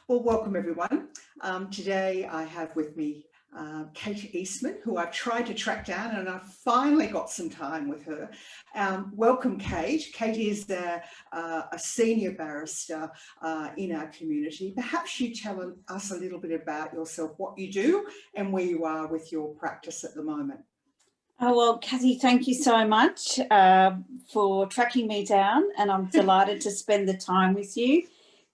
Well, welcome everyone. Today I have with me Kathie Eastman, who I've tried to track down, and I've finally got some time with her. Welcome, Kate. Katie is a senior barrister in our community. Perhaps you tell us a little bit about yourself, what you do and where you are with your practice at the moment. Oh, well, Kathie, thank you so much for tracking me down, and I'm delighted to spend the time with you.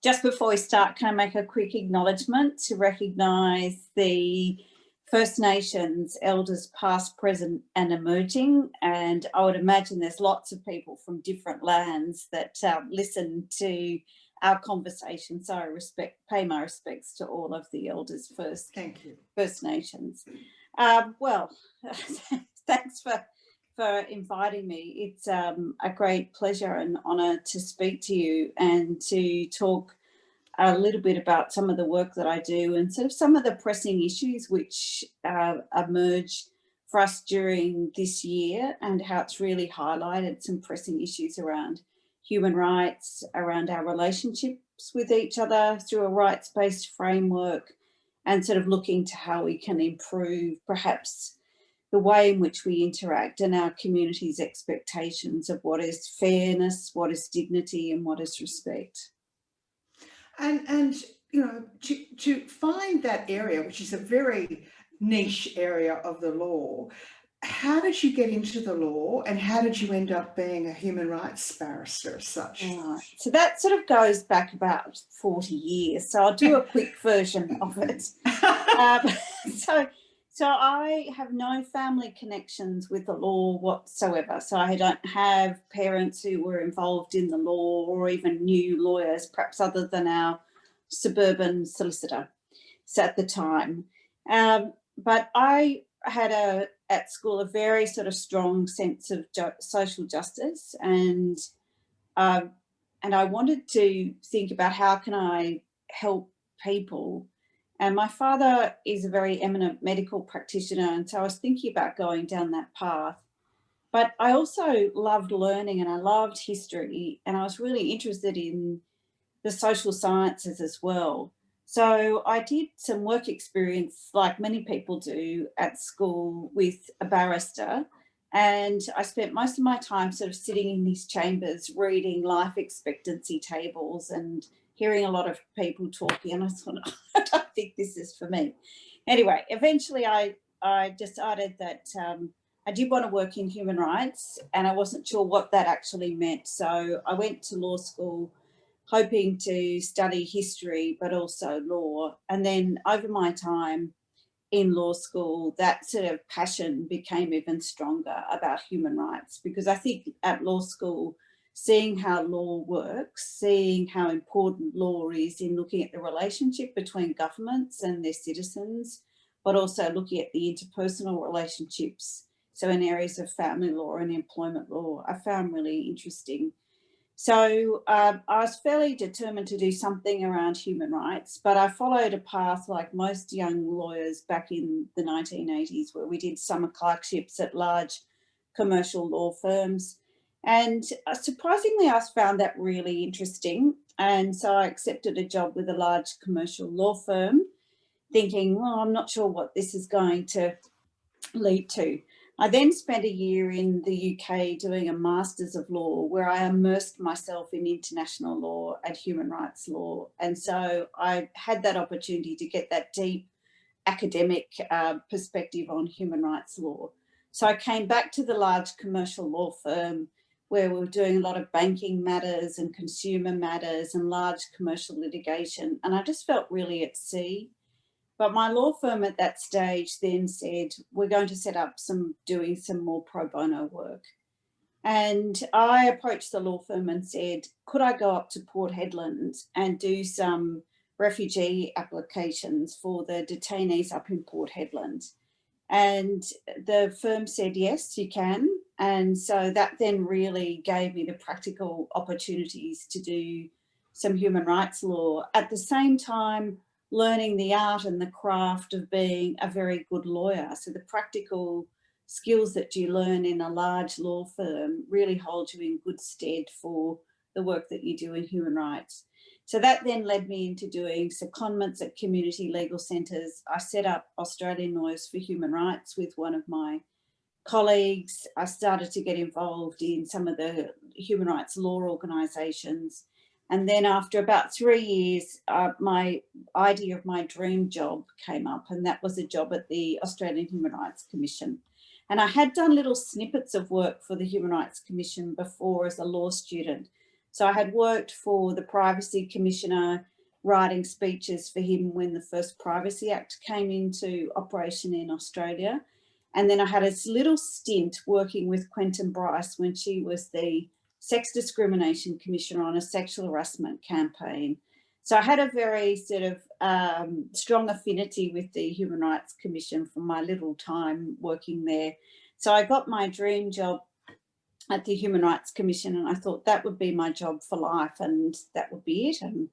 Just before we start, can I make a quick acknowledgement to recognise the First Nations elders past, present and emerging, and I would imagine there's lots of people from different lands that listen to our conversation, so I pay my respects to all of the elders First Nations. Well, thanks for inviting me. It's a great pleasure and honour to speak to you and to talk a little bit about some of the work that I do and sort of some of the pressing issues which emerge for us during this year, and how it's really highlighted some pressing issues around human rights, around our relationships with each other through a rights-based framework, and sort of looking to how we can improve perhaps the way in which we interact and our community's expectations of what is fairness, what is dignity and what is respect. And you know, to find that area, which is a very niche area of the law, how did you get into the law and how did you end up being a human rights barrister as such? Right. So that sort of goes back about 40 years. So I'll do a quick version of it. So I have no family connections with the law whatsoever. So I don't have parents who were involved in the law or even knew lawyers, perhaps other than our suburban solicitor at the time. But I had at school a very sort of strong sense of social justice, and I wanted to think about how can I help people. And my father is a very eminent medical practitioner, and so I was thinking about going down that path. But I also loved learning and I loved history, and I was really interested in the social sciences as well. So I did some work experience, like many people do at school, with a barrister, and I spent most of my time sort of sitting in these chambers reading life expectancy tables and hearing a lot of people talking, and I thought, I don't think this is for me. Anyway, eventually I decided that I did want to work in human rights, and I wasn't sure what that actually meant. So I went to law school hoping to study history, but also law. And then over my time in law school, that sort of passion became even stronger about human rights, because I think at law school, seeing how law works, seeing how important law is in looking at the relationship between governments and their citizens, but also looking at the interpersonal relationships, so in areas of family law and employment law, I found really interesting. So I was fairly determined to do something around human rights, but I followed a path like most young lawyers back in the 1980s, where we did summer clerkships at large commercial law firms. And surprisingly, I found that really interesting. And so I accepted a job with a large commercial law firm, thinking, well, I'm not sure what this is going to lead to. I then spent a year in the UK doing a Masters of Law, where I immersed myself in international law and human rights law. And so I had that opportunity to get that deep academic perspective on human rights law. So I came back to the large commercial law firm, where we were doing a lot of banking matters and consumer matters and large commercial litigation. And I just felt really at sea. But my law firm at that stage then said, we're going to set up doing some more pro bono work. And I approached the law firm and said, could I go up to Port Hedland and do some refugee applications for the detainees up in Port Hedland? And the firm said, yes, you can. And so that then really gave me the practical opportunities to do some human rights law. At the same time, learning the art and the craft of being a very good lawyer. So the practical skills that you learn in a large law firm really hold you in good stead for the work that you do in human rights. So that then led me into doing secondments at community legal centres. I set up Australian Lawyers for Human Rights with one of my colleagues. I started to get involved in some of the human rights law organisations. And then after about 3 years, my idea of my dream job came up, and that was a job at the Australian Human Rights Commission. And I had done little snippets of work for the Human Rights Commission before as a law student. So I had worked for the Privacy Commissioner, writing speeches for him when the first Privacy Act came into operation in Australia. And then I had a little stint working with Quentin Bryce when she was the Sex Discrimination Commissioner on a sexual harassment campaign. So I had a very sort of strong affinity with the Human Rights Commission from my little time working there. So I got my dream job at the Human Rights Commission, and I thought that would be my job for life, and that would be it. And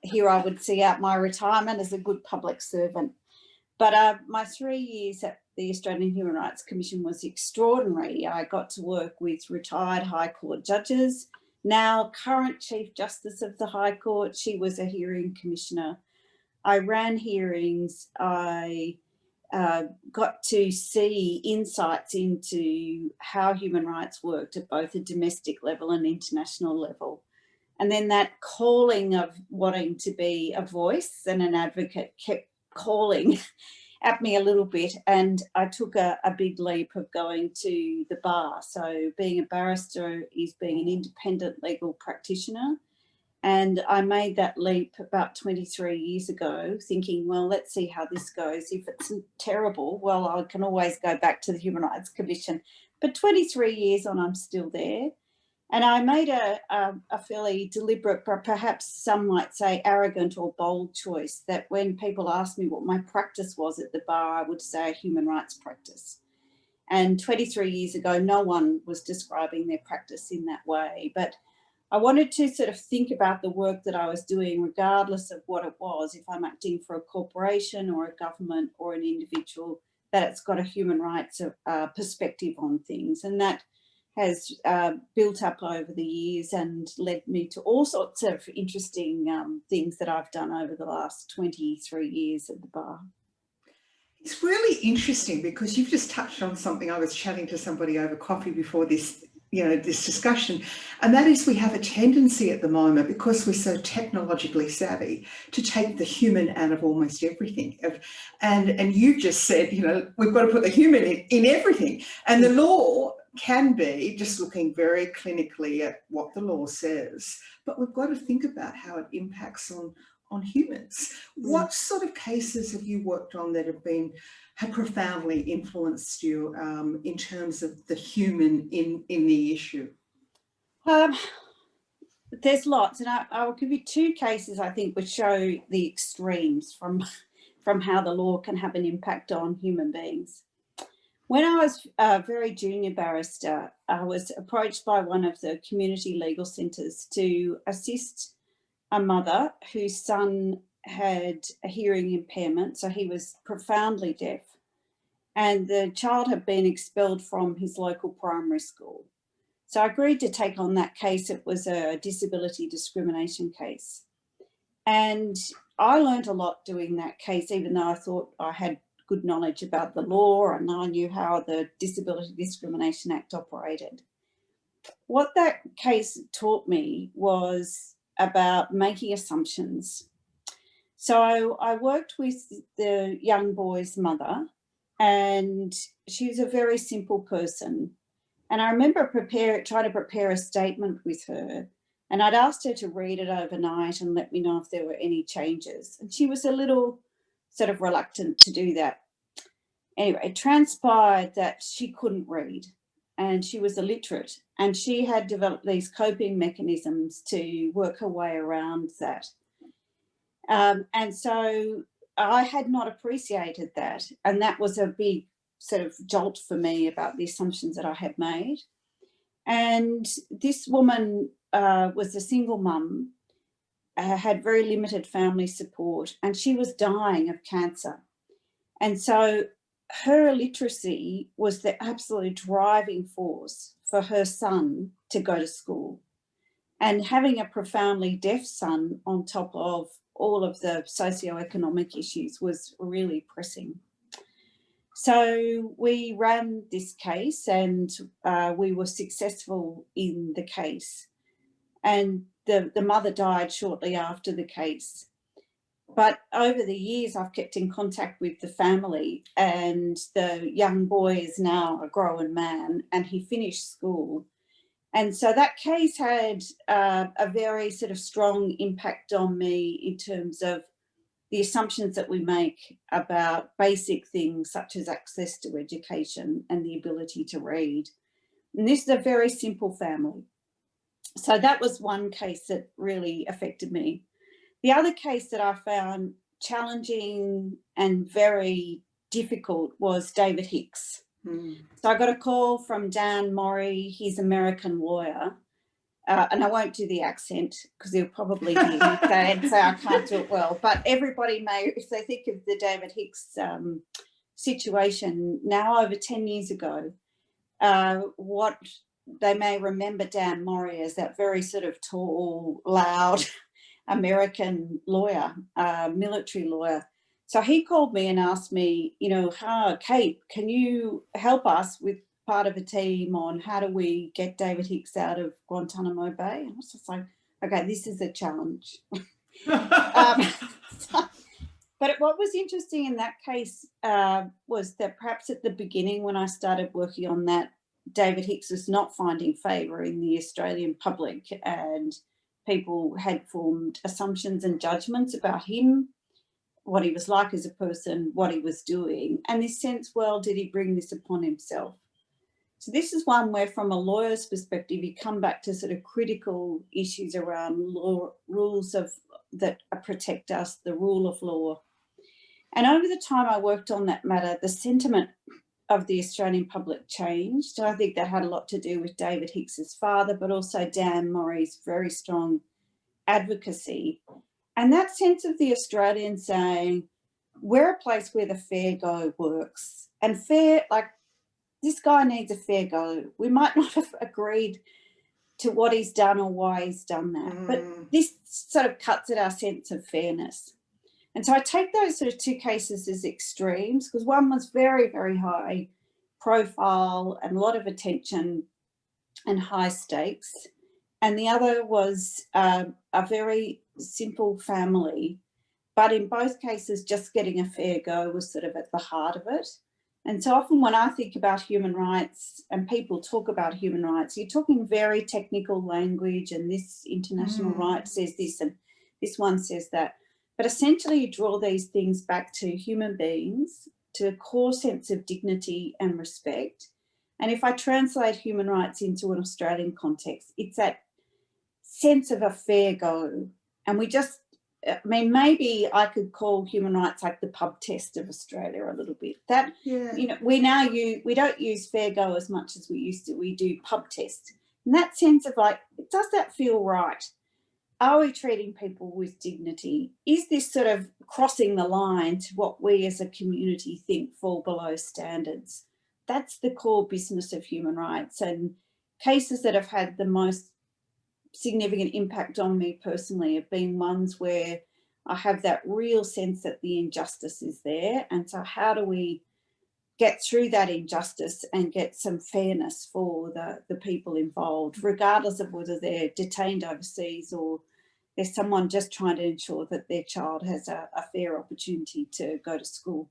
here I would see out my retirement as a good public servant. But my 3 years at the Australian Human Rights Commission was extraordinary. I got to work with retired High Court judges, now current Chief Justice of the High Court. She was a hearing commissioner. I ran hearings. I got to see insights into how human rights worked at both a domestic level and international level. And then that calling of wanting to be a voice and an advocate kept calling at me a little bit, and I took a big leap of going to the bar. So being a barrister is being an independent legal practitioner. And I made that leap about 23 years ago, thinking, well, let's see how this goes. If it's terrible, well, I can always go back to the Human Rights Commission. But 23 years on, I'm still there. And I made a fairly deliberate, but perhaps some might say arrogant or bold choice, that when people asked me what my practice was at the bar, I would say a human rights practice. And 23 years ago, no one was describing their practice in that way. But I wanted to sort of think about the work that I was doing, regardless of what it was, if I'm acting for a corporation or a government or an individual, that it's got a human rights perspective on things. And that has built up over the years and led me to all sorts of interesting things that I've done over the last 23 years at the bar. It's really interesting because you've just touched on something. I was chatting to somebody over coffee before this, this discussion, and that is we have a tendency at the moment, because we're so technologically savvy, to take the human out of almost everything. And you just said, we've got to put the human in everything. And the law can be just looking very clinically at what the law says, but we've got to think about how it impacts on humans. What sort of cases have you worked on that have profoundly influenced you in terms of the human in the issue? There's lots, and I will give you two cases I think which show the extremes from how the law can have an impact on human beings. When I was a very junior barrister, I was approached by one of the community legal centres to assist a mother whose son had a hearing impairment, so he was profoundly deaf, and the child had been expelled from his local primary school. So I agreed to take on that case. It was a disability discrimination case. And I learned a lot doing that case, even though I thought I had good knowledge about the law and I knew how the Disability Discrimination Act operated. What that case taught me was about making assumptions. So I worked with the young boy's mother, and she was a very simple person. And I remember trying to prepare a statement with her, and I'd asked her to read it overnight and let me know if there were any changes. And she was a little sort of reluctant to do that. Anyway, it transpired that she couldn't read and she was illiterate, and she had developed these coping mechanisms to work her way around that. And so I had not appreciated that, and that was a big sort of jolt for me about the assumptions that I had made. And this woman was a single mum, had very limited family support, and she was dying of cancer. And so her illiteracy was the absolute driving force for her son to go to school. And having a profoundly deaf son on top of all of the socioeconomic issues was really pressing. So we ran this case, and we were successful in the case. And the mother died shortly after the case. But over the years, I've kept in contact with the family, and the young boy is now a grown man, and he finished school. And so that case had a very sort of strong impact on me in terms of the assumptions that we make about basic things such as access to education and the ability to read. And this is a very simple family. So that was one case that really affected me. The other case that I found challenging and very difficult was David Hicks. So I got a call from Dan Murray, he's an American lawyer, and I won't do the accent because he'll probably hear me say I can't do it well, but everybody may, if they think of the David Hicks situation now over 10 years ago, what they may remember Dan Murray as that very sort of tall, loud American lawyer, military lawyer. So he called me and asked me, you know, Kate, can you help us with part of a team on how do we get David Hicks out of Guantanamo Bay? And I was just like, okay, this is a challenge. But what was interesting in that case was that perhaps at the beginning when I started working on that, David Hicks was not finding favour in the Australian public, and people had formed assumptions and judgments about him, what he was like as a person, what he was doing, and this sense, well, did he bring this upon himself? So this is one where from a lawyer's perspective, you come back to sort of critical issues around law, rules that protect us, the rule of law. And over the time I worked on that matter, the sentiment of the Australian public changed. I think that had a lot to do with David Hicks's father, but also Dan Murray's very strong advocacy. And that sense of the Australian saying, we're a place where the fair go works. And fair, like, this guy needs a fair go. We might not have agreed to what he's done or why he's done that, but this sort of cuts at our sense of fairness. And so I take those sort of two cases as extremes, because one was very, very high profile and a lot of attention and high stakes. And the other was a very simple family, but in both cases, just getting a fair go was sort of at the heart of it. And so often when I think about human rights and people talk about human rights, you're talking very technical language, and this international right says this and this one says that. But essentially you draw these things back to human beings, to a core sense of dignity and respect. And if I translate human rights into an Australian context, it's that sense of a fair go. And we just, I mean, maybe I could call human rights like the pub test of Australia a little bit. That, you know, we don't use fair go as much as we used to. We do pub test. And that sense of like, does that feel right? Are we treating people with dignity? Is this sort of crossing the line to what we as a community think fall below standards? That's the core business of human rights. And cases that have had the most significant impact on me personally have been ones where I have that real sense that the injustice is there. And so how do we get through that injustice and get some fairness for the people involved, regardless of whether they're detained overseas or there's someone just trying to ensure that their child has a fair opportunity to go to school.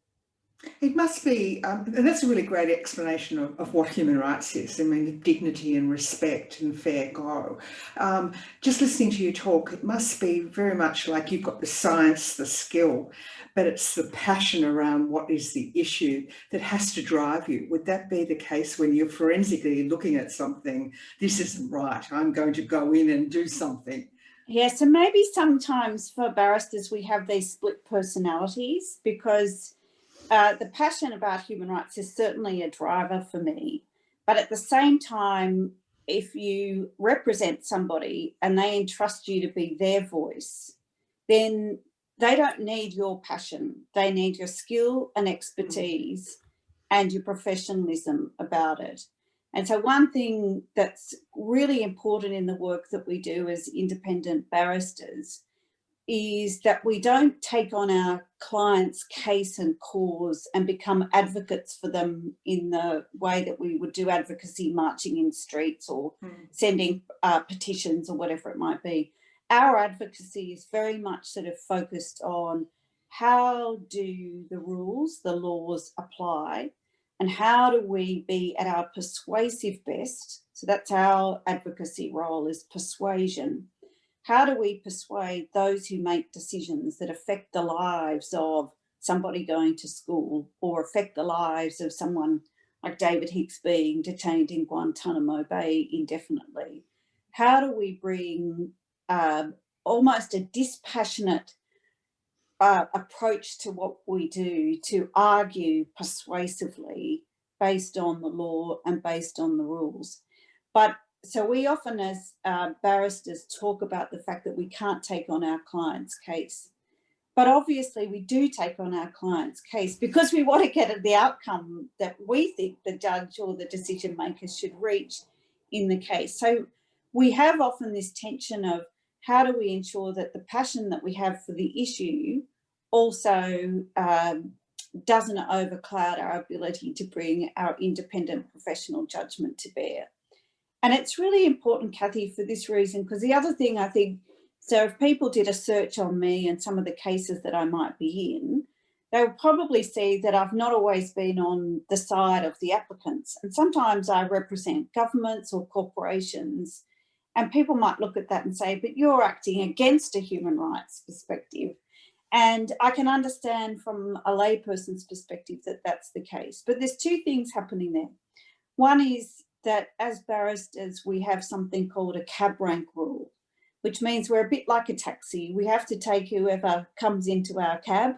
It must be, and that's a really great explanation of what human rights is. I mean, dignity and respect and fair go. Just listening to you talk, it must be very much like you've got the science, the skill, but it's the passion around what is the issue that has to drive you. Would that be the case when you're forensically looking at something, this isn't right, I'm going to go in and do something? Yeah, so maybe sometimes for barristers we have these split personalities, because the passion about human rights is certainly a driver for me. But at the same time, if you represent somebody and they entrust you to be their voice, then they don't need your passion. They need your skill and expertise and your professionalism about it. And so one thing that's really important in the work that we do as independent barristers is that we don't take on our client's case and cause and become advocates for them in the way that we would do advocacy, marching in streets or sending petitions or whatever it might be. Our advocacy is very much sort of focused on how do the rules, the laws apply, and how do we be at our persuasive best? So that's our advocacy role, is persuasion. How do we persuade those who make decisions that affect the lives of somebody going to school or affect the lives of someone like David Hicks being detained in Guantanamo Bay indefinitely? How do we bring almost a dispassionate approach to what we do to argue persuasively based on the law and based on the rules? But so we often as barristers talk about the fact that we can't take on our client's case. But obviously we do take on our client's case because we want to get at the outcome that we think the judge or the decision makers should reach in the case. So we have often this tension of how do we ensure that the passion that we have for the issue also doesn't overcloud our ability to bring our independent professional judgment to bear. And it's really important, Kathie, for this reason, because the other thing I think, so if people did a search on me and some of the cases that I might be in, they would probably see that I've not always been on the side of the applicants. And sometimes I represent governments or corporations, and people might look at that and say, but you're acting against a human rights perspective. And I can understand from a layperson's perspective that that's the case. But there's two things happening there. One is that as barristers, we have something called a cab rank rule, which means we're a bit like a taxi. We have to take whoever comes into our cab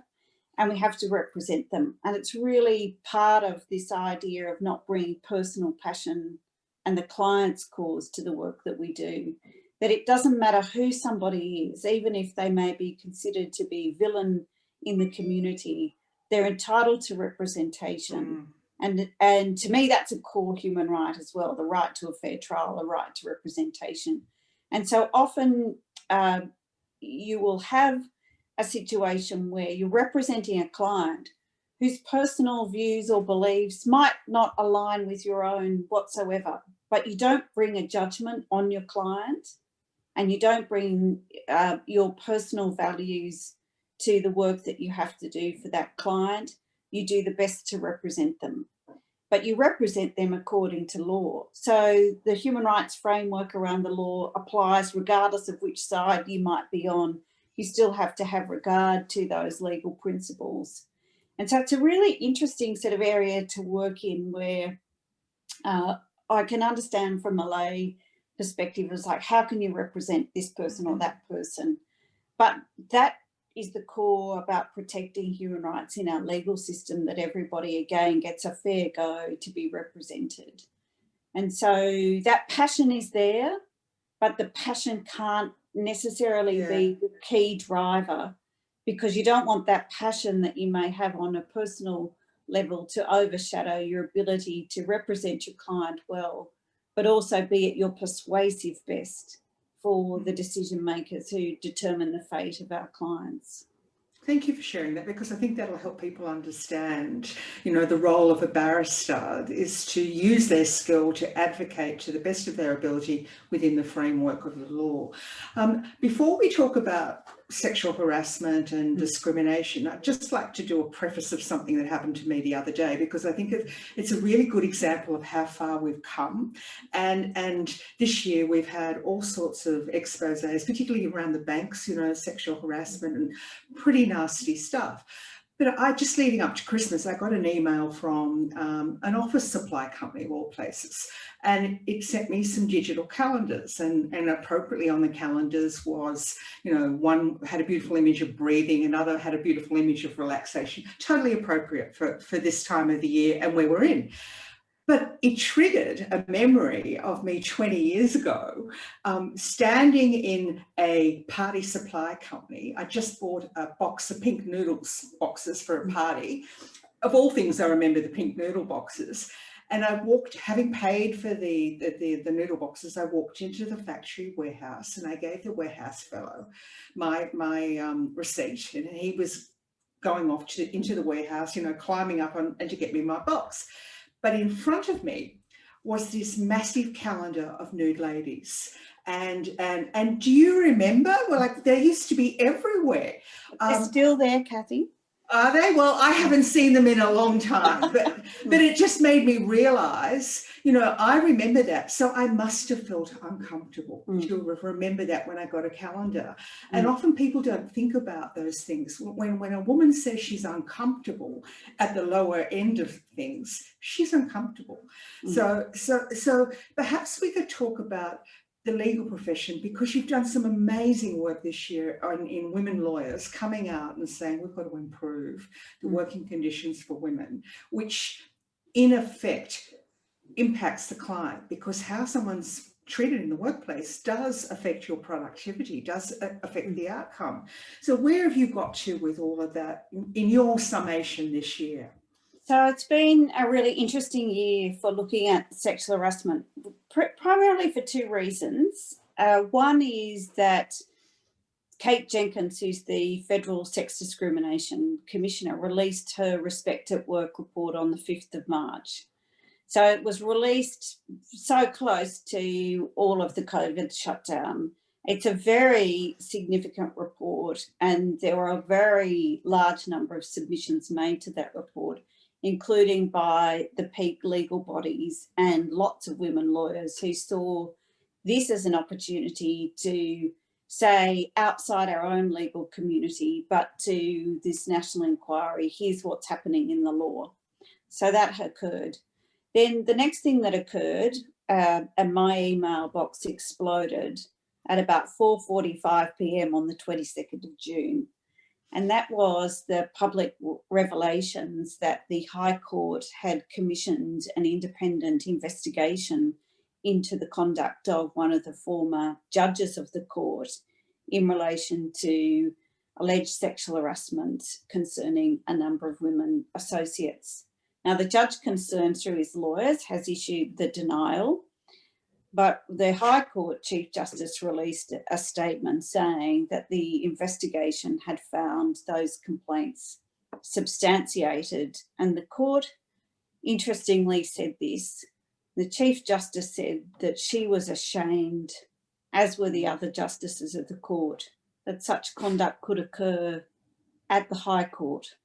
and we have to represent them. And it's really part of this idea of not bringing personal passion and the client's cause to the work that we do, that it doesn't matter who somebody is, even if they may be considered to be a villain in the community, they're entitled to representation. And to me, that's a core human right as well, the right to a fair trial, the right to representation. And so often you will have a situation where you're representing a client whose personal views or beliefs might not align with your own whatsoever, but you don't bring a judgment on your client and you don't bring your personal values to the work that you have to do for that client. You do the best to represent them, but you represent them according to law. So the human rights framework around the law applies regardless of which side you might be on. You still have to have regard to those legal principles. And so it's a really interesting sort of area to work in where I can understand from a lay perspective, it's like, how can you represent this person or that person? But that is the core about protecting human rights in our legal system, that everybody again gets a fair go to be represented. And so that passion is there, but the passion can't necessarily be the key driver, because you don't want that passion that you may have on a personal level to overshadow your ability to represent your client well, but also be at your persuasive best for the decision makers who determine the fate of our clients. Thank you for sharing that, because I think that'll help people understand, you know, the role of a barrister is to use their skill to advocate to the best of their ability within the framework of the law. Before we talk about sexual harassment and discrimination, I'd just like to do a preface of something that happened to me the other day, because I think it's a really good example of how far we've come. And this year we've had all sorts of exposés, particularly around the banks, you know, sexual harassment and pretty nasty stuff. But just leading up to Christmas, I got an email from an office supply company of all places, and it sent me some digital calendars, and appropriately on the calendars was, you know, one had a beautiful image of breathing, another had a beautiful image of relaxation, totally appropriate for this time of the year and where we're in. But it triggered a memory of me 20 years ago, standing in a party supply company. I just bought a box of pink noodles boxes for a party. Of all things, I remember the pink noodle boxes. And I walked, having paid for the noodle boxes, I walked into the factory warehouse and I gave the warehouse fellow my receipt, and he was going off into the warehouse, you know, climbing up and to get me my box. But in front of me was this massive calendar of nude ladies. And do you remember? Well, like, they used to be everywhere. They're still there, Kathie. Are they? Well, I haven't seen them in a long time, but it just made me realise, you know, I remember that. So I must have felt uncomfortable to remember that when I got a calendar. And often people don't think about those things. When a woman says she's uncomfortable at the lower end of things, she's uncomfortable. So perhaps we could talk about the legal profession, because you've done some amazing work this year in women lawyers coming out and saying we've got to improve the working conditions for women, which in effect impacts the client, because how someone's treated in the workplace does affect your productivity, does affect the outcome. So where have you got to with all of that in your summation this year? So it's been a really interesting year for looking at sexual harassment, primarily for two reasons. One is that Kate Jenkins, who's the Federal Sex Discrimination Commissioner, released her Respect at Work report on the 5th of March. So it was released so close to all of the COVID shutdown. It's a very significant report, and there were a very large number of submissions made to that report, including by the peak legal bodies and lots of women lawyers who saw this as an opportunity to say, outside our own legal community, but to this national inquiry, here's what's happening in the law. So that occurred. Then the next thing that occurred, and my email box exploded at about 4:45 p.m. on the 22nd of June. And that was the public revelations that the High Court had commissioned an independent investigation into the conduct of one of the former judges of the court in relation to alleged sexual harassment concerning a number of women associates. Now, the judge concerned, through his lawyers, has issued the denial, but the High Court Chief Justice released a statement saying that the investigation had found those complaints substantiated. And the court, interestingly, said this. The Chief Justice said that she was ashamed, as were the other justices of the court, that such conduct could occur at the High Court.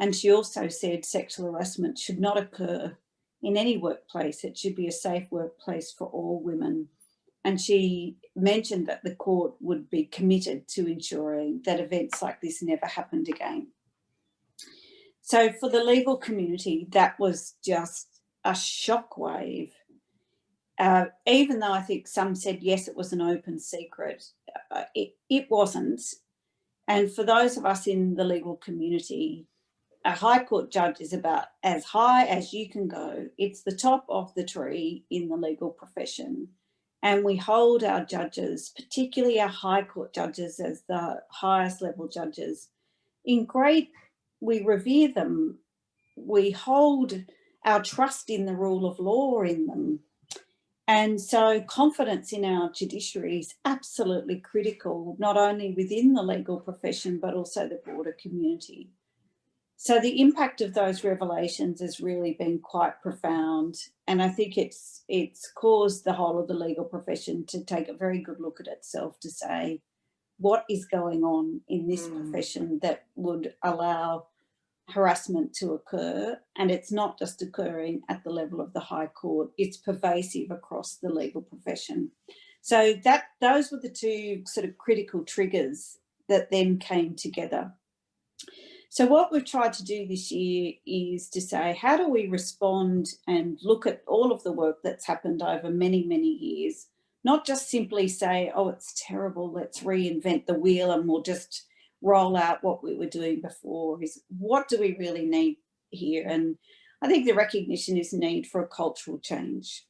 And she also said sexual harassment should not occur in any workplace. It should be a safe workplace for all women. And she mentioned that the court would be committed to ensuring that events like this never happened again. So for the legal community, that was just a shockwave. Even though I think some said, yes, it was an open secret, it wasn't. And for those of us in the legal community, a High Court judge is about as high as you can go. It's the top of the tree in the legal profession. And we hold our judges, particularly our High Court judges, as the highest level judges, we revere them. We hold our trust in the rule of law in them. And so confidence in our judiciary is absolutely critical, not only within the legal profession, but also the broader community. So the impact of those revelations has really been quite profound. And I think it's caused the whole of the legal profession to take a very good look at itself, to say, what is going on in this profession that would allow harassment to occur? And it's not just occurring at the level of the High Court, it's pervasive across the legal profession. So those were the two sort of critical triggers that then came together. So what we've tried to do this year is to say, how do we respond and look at all of the work that's happened over many, many years, not just simply say, oh, it's terrible, let's reinvent the wheel and we'll just roll out what we were doing before. Is what do we really need here? And I think the recognition is the need for a cultural change.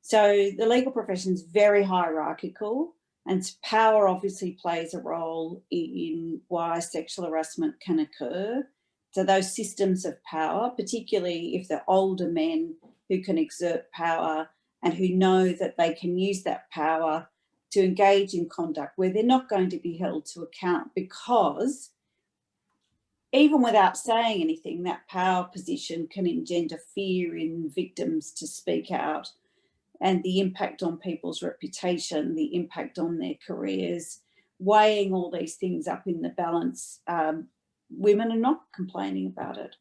So the legal profession is very hierarchical, and power obviously plays a role in why sexual harassment can occur. So those systems of power, particularly if they're older men who can exert power and who know that they can use that power to engage in conduct where they're not going to be held to account, because even without saying anything, that power position can engender fear in victims to speak out, and the impact on people's reputation, the impact on their careers, weighing all these things up in the balance, women are not complaining about it.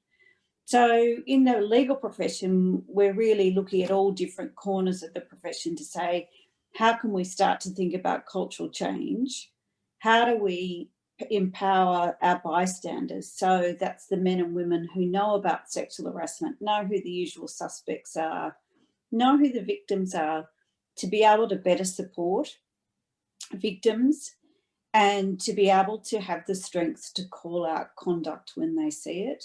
So in the legal profession, we're really looking at all different corners of the profession to say, how can we start to think about cultural change? How do we empower our bystanders? So that's the men and women who know about sexual harassment, know who the usual suspects are, know who the victims are, to be able to better support victims and to be able to have the strength to call out conduct when they see it.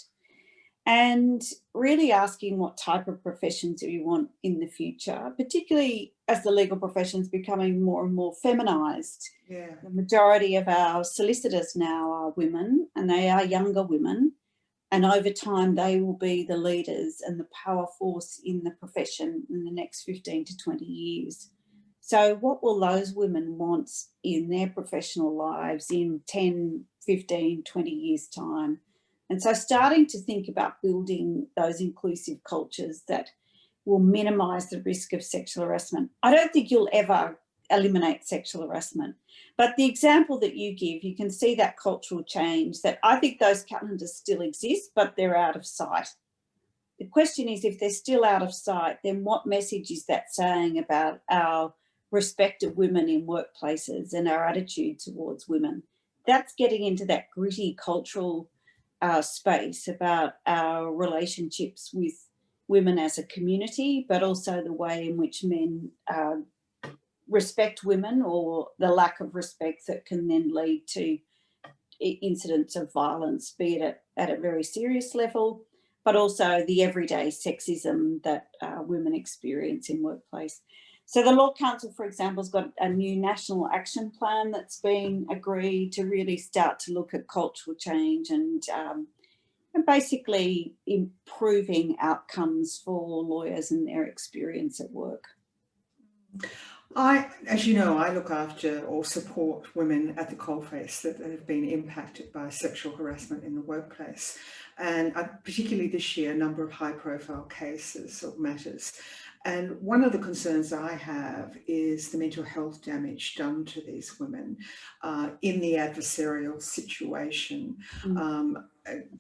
And really asking what type of professions do we want in the future, particularly as the legal profession is becoming more and more feminised. Yeah. The majority of our solicitors now are women, and they are younger women, and over time they will be the leaders and the power force in the profession in the next 15 to 20 years. So what will those women want in their professional lives in 10, 15, 20 years' time? And so starting to think about building those inclusive cultures that will minimise the risk of sexual harassment. I don't think you'll ever eliminate sexual harassment, but the example that you give, you can see that cultural change, that I think those calendars still exist, but they're out of sight. The question is, if they're still out of sight, then what message is that saying about our respect of women in workplaces and our attitude towards women? That's getting into that gritty cultural space about our relationships with women as a community, but also the way in which men respect women, or the lack of respect that can then lead to incidents of violence, be it at a very serious level, but also the everyday sexism that women experience in workplace. So the Law Council, for example, has got a new national action plan that's been agreed to really start to look at cultural change and basically improving outcomes for lawyers and their experience at work. As you know, I look after or support women at the coalface that have been impacted by sexual harassment in the workplace. And particularly this year, a number of high-profile cases or matters. And one of the concerns I have is the mental health damage done to these women in the adversarial situation.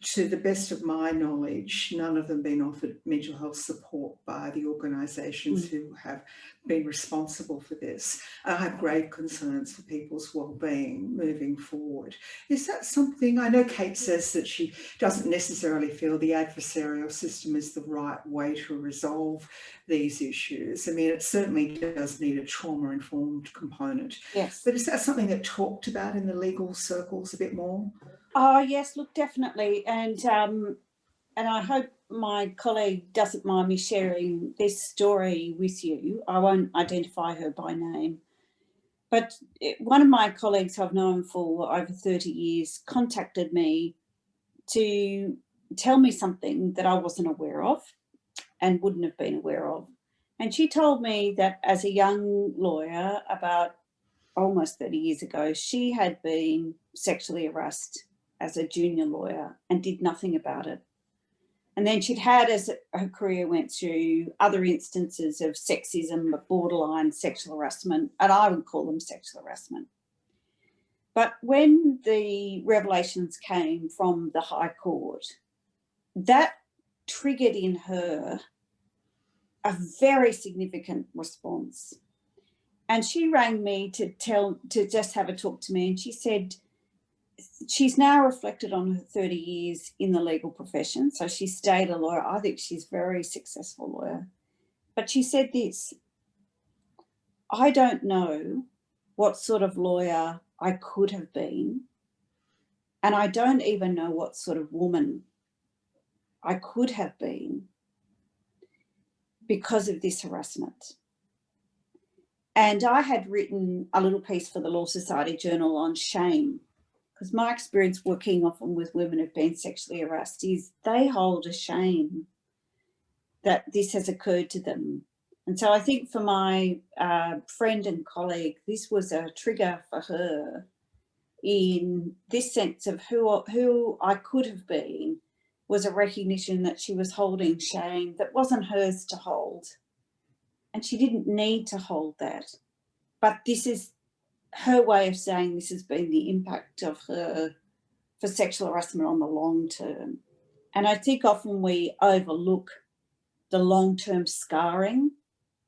To the best of my knowledge, none of them been offered mental health support by the organisations who have been responsible for this. I have grave concerns for people's well-being moving forward. Is that something, I know Kate says that she doesn't necessarily feel the adversarial system is the right way to resolve these issues. I mean, it certainly does need a trauma-informed component. Yes. But is that something that talked about in the legal circles a bit more? Oh, yes, look, definitely. And I hope my colleague doesn't mind me sharing this story with you. I won't identify her by name. But one of my colleagues I've known for over 30 years contacted me to tell me something that I wasn't aware of and wouldn't have been aware of. And she told me that as a young lawyer, about almost 30 years ago, she had been sexually harassed as a junior lawyer and did nothing about it. And then she'd had, as her career went through, other instances of sexism, but borderline sexual harassment, and I would call them sexual harassment. But when the revelations came from the High Court, that triggered in her a very significant response. And she rang me to just have a talk to me, and she said, she's now reflected on her 30 years in the legal profession. So she stayed a lawyer. I think she's a very successful lawyer. But she said this: I don't know what sort of lawyer I could have been, and I don't even know what sort of woman I could have been because of this harassment. And I had written a little piece for the Law Society Journal on shame, because my experience working often with women who've been sexually harassed is they hold a shame that this has occurred to them. And so I think for my friend and colleague, this was a trigger for her in this sense of who I could have been, was a recognition that she was holding shame that wasn't hers to hold. And she didn't need to hold that. But this is her way of saying this has been the impact of her for sexual harassment on the long term. And I think often we overlook the long-term scarring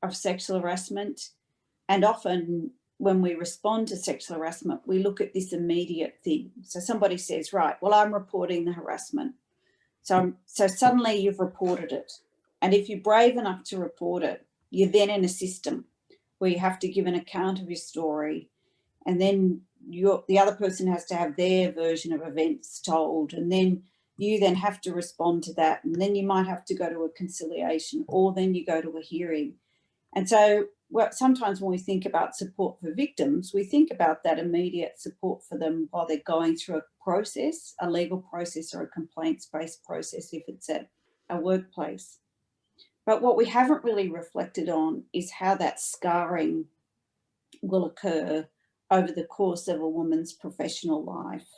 of sexual harassment. And often when we respond to sexual harassment, we look at this immediate thing. So somebody says, right, well, I'm reporting the harassment. So suddenly you've reported it. And if you're brave enough to report it, you're then in a system where you have to give an account of your story. And then the other person has to have their version of events told. And then you then have to respond to that. And then you might have to go to a conciliation, or then you go to a hearing. And so sometimes when we think about support for victims, we think about that immediate support for them while they're going through a process, a legal process or a complaints-based process if it's at a workplace. But what we haven't really reflected on is how that scarring will occur over the course of a woman's professional life.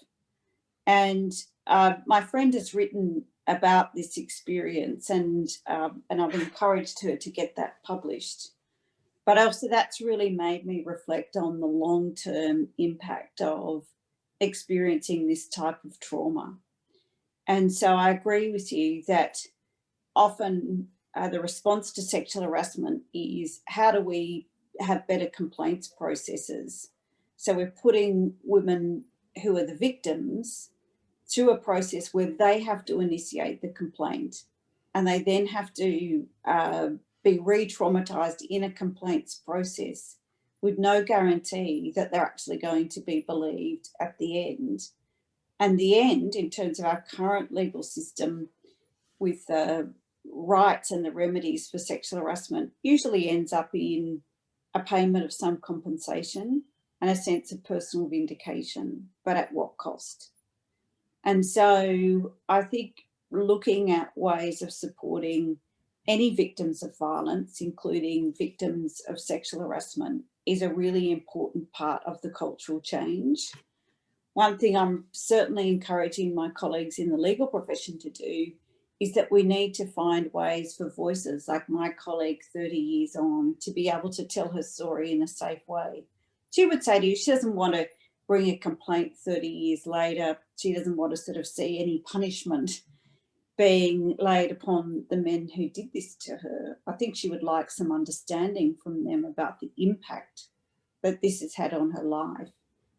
And my friend has written about this experience, and I've encouraged her to get that published. But also that's really made me reflect on the long-term impact of experiencing this type of trauma. And so I agree with you that often the response to sexual harassment is, how do we have better complaints processes? So we're putting women who are the victims through a process where they have to initiate the complaint, and they then have to be re-traumatised in a complaints process with no guarantee that they're actually going to be believed at the end. And the end, in terms of our current legal system with the rights and the remedies for sexual harassment, usually ends up in a payment of some compensation and a sense of personal vindication, but at what cost? And so I think looking at ways of supporting any victims of violence, including victims of sexual harassment, is a really important part of the cultural change. One thing I'm certainly encouraging my colleagues in the legal profession to do is that we need to find ways for voices like my colleague 30 years on to be able to tell her story in a safe way. She would say to you, she doesn't want to bring a complaint 30 years later. She doesn't want to sort of see any punishment being laid upon the men who did this to her. I think she would like some understanding from them about the impact that this has had on her life.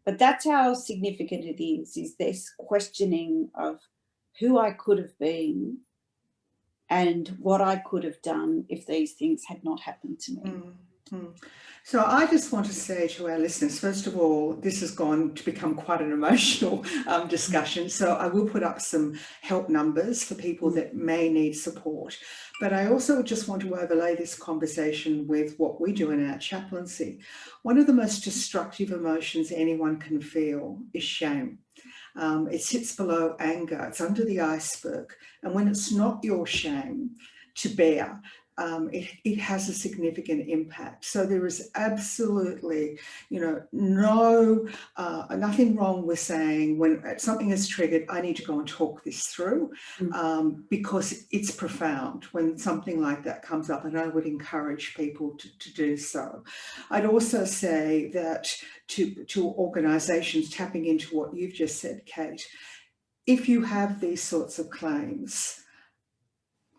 But that's how significant it is this questioning of who I could have been and what I could have done if these things had not happened to me. Mm-hmm. So I just want to say to our listeners, first of all, this has gone to become quite an emotional discussion. So I will put up some help numbers for people that may need support. But I also just want to overlay this conversation with what we do in our chaplaincy. One of the most destructive emotions anyone can feel is shame. It sits below anger. It's under the iceberg. And when it's not your shame to bear, it has a significant impact. So there is absolutely, nothing wrong with saying when something is triggered, I need to go and talk this through, because it's profound when something like that comes up, and I would encourage people to do so. I'd also say that to organisations, tapping into what you've just said, Kate, if you have these sorts of claims,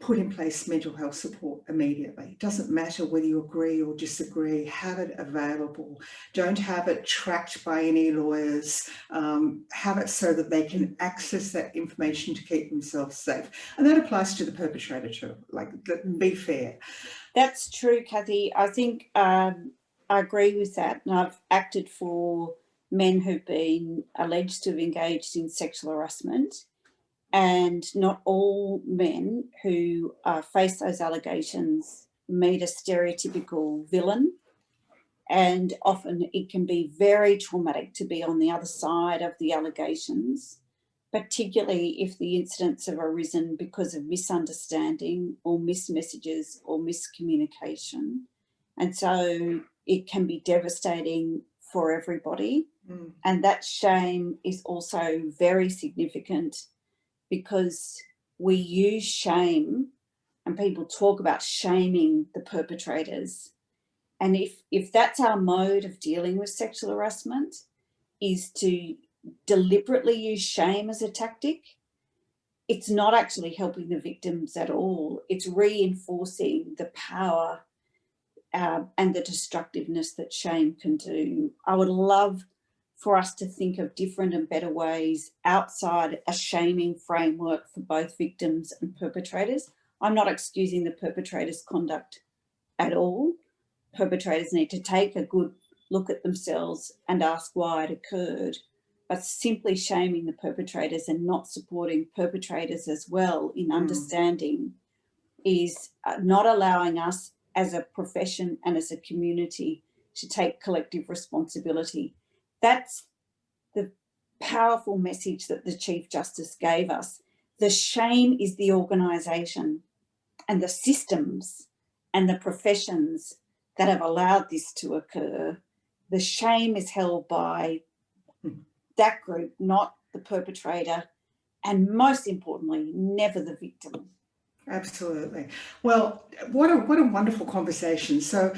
put in place mental health support immediately. It doesn't matter whether you agree or disagree, have it available. Don't have it tracked by any lawyers. Have it so that they can access that information to keep themselves safe. And that applies to the perpetrator too, be fair. That's true, Kathie. I think I agree with that. And I've acted for men who've been alleged to have engaged in sexual harassment. And not all men who face those allegations meet a stereotypical villain. And often it can be very traumatic to be on the other side of the allegations, particularly if the incidents have arisen because of misunderstanding or mismessages or miscommunication. And so it can be devastating for everybody. And that shame is also very significant because we use shame, and people talk about shaming the perpetrators. And if that's our mode of dealing with sexual harassment, is to deliberately use shame as a tactic, it's not actually helping the victims at all. It's reinforcing the power and the destructiveness that shame can do. I would love for us to think of different and better ways outside a shaming framework for both victims and perpetrators. I'm not excusing the perpetrator's conduct at all. Perpetrators need to take a good look at themselves and ask why it occurred. But simply shaming the perpetrators and not supporting perpetrators as well in understanding is not allowing us as a profession and as a community to take collective responsibility. That's the powerful message that the Chief Justice gave us. The shame is the organisation and the systems and the professions that have allowed this to occur. The shame is held by that group, not the perpetrator, and most importantly, never the victim. Absolutely. Well, what a wonderful conversation. So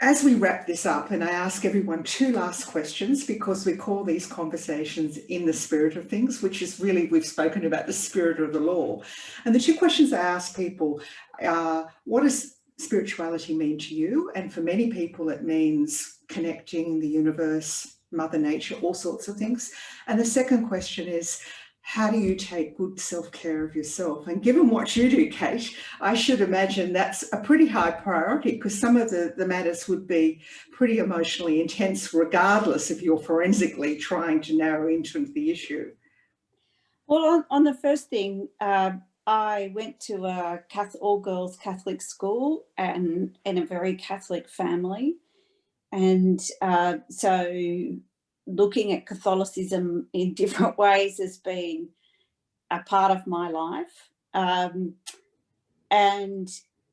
as we wrap this up, and I ask everyone two last questions, because we call these conversations in the spirit of things, which is really, we've spoken about the spirit of the law. And the two questions I ask people are, what does spirituality mean to you? And for many people, it means connecting the universe, Mother Nature, all sorts of things. And the second question is, how do you take good self-care of yourself? And given what you do, Kate, I should imagine that's a pretty high priority, because some of the matters would be pretty emotionally intense, regardless if you're forensically trying to narrow into the issue. Well, on the first thing, I went to a all-girls Catholic school and in a very Catholic family. And so looking at Catholicism in different ways has been a part of my life. And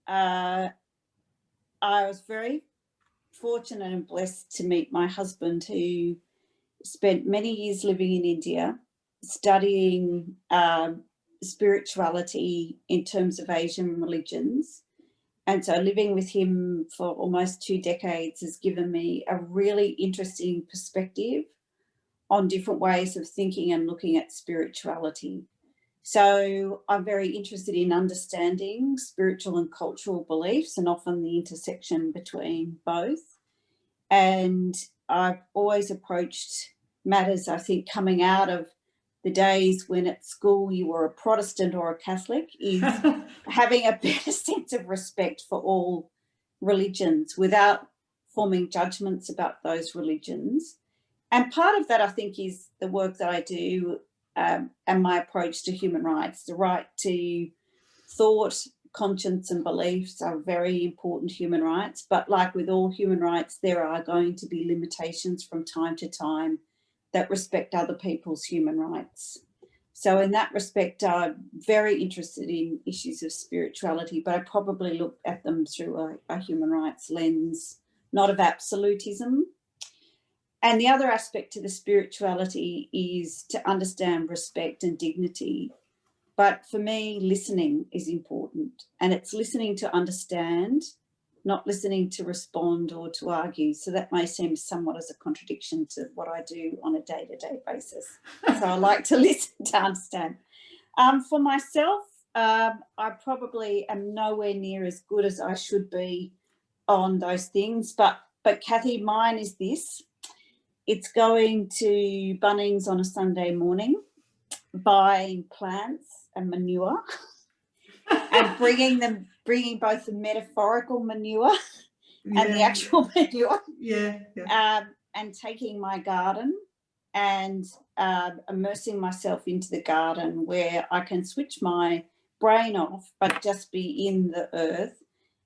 I was very fortunate and blessed to meet my husband, who spent many years living in India, studying spirituality in terms of Asian religions. And so living with him for almost 2 decades has given me a really interesting perspective on different ways of thinking and looking at spirituality. So I'm very interested in understanding spiritual and cultural beliefs, and often the intersection between both. And I've always approached matters, I think, coming out of the days when at school you were a Protestant or a Catholic, is having a better sense of respect for all religions without forming judgments about those religions. And part of that, I think, is the work that I do and my approach to human rights. The right to thought, conscience and beliefs are very important human rights, but like with all human rights, there are going to be limitations from time to time that respect other people's human rights. So in that respect, I'm very interested in issues of spirituality, but I probably look at them through a human rights lens, not of absolutism. And the other aspect to the spirituality is to understand respect and dignity. But for me, listening is important, and it's listening to understand, not listening to respond or to argue. So that may seem somewhat as a contradiction to what I do on a day-to-day basis. So I like to listen to understand. For myself, I probably am nowhere near as good as I should be on those things. But Kathie, mine is this. It's going to Bunnings on a Sunday morning, buying plants and manure and bringing both the metaphorical manure and the actual manure, and taking my garden and immersing myself into the garden, where I can switch my brain off but just be in the earth,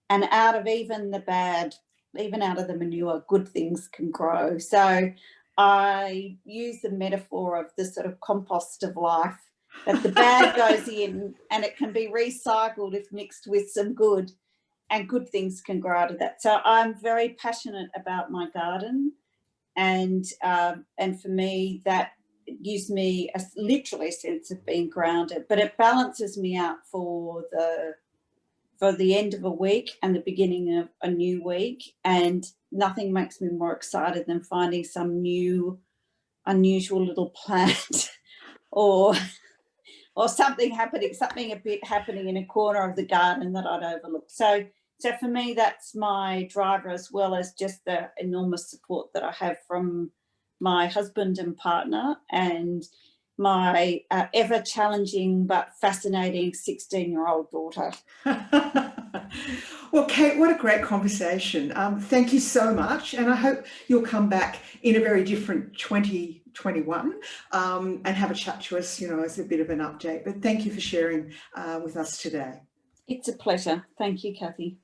and out of even the bad, even out of the manure, good things can grow. So I use the metaphor of the sort of compost of life, that the bad goes in and it can be recycled if mixed with some good, and good things can grow out of that. So I'm very passionate about my garden, and for me that gives me literally a sense of being grounded, but it balances me out for the end of a week and the beginning of a new week, and nothing makes me more excited than finding some new unusual little plant or something a bit happening in a corner of the garden that I'd overlooked. So for me, that's my driver, as well as just the enormous support that I have from my husband and partner, and my ever challenging but fascinating 16-year-old daughter. Well, Kate, what a great conversation. Thank you so much. And I hope you'll come back in a very different 2021 and have a chat to us, as a bit of an update. But thank you for sharing with us today. It's a pleasure. Thank you, Kathie.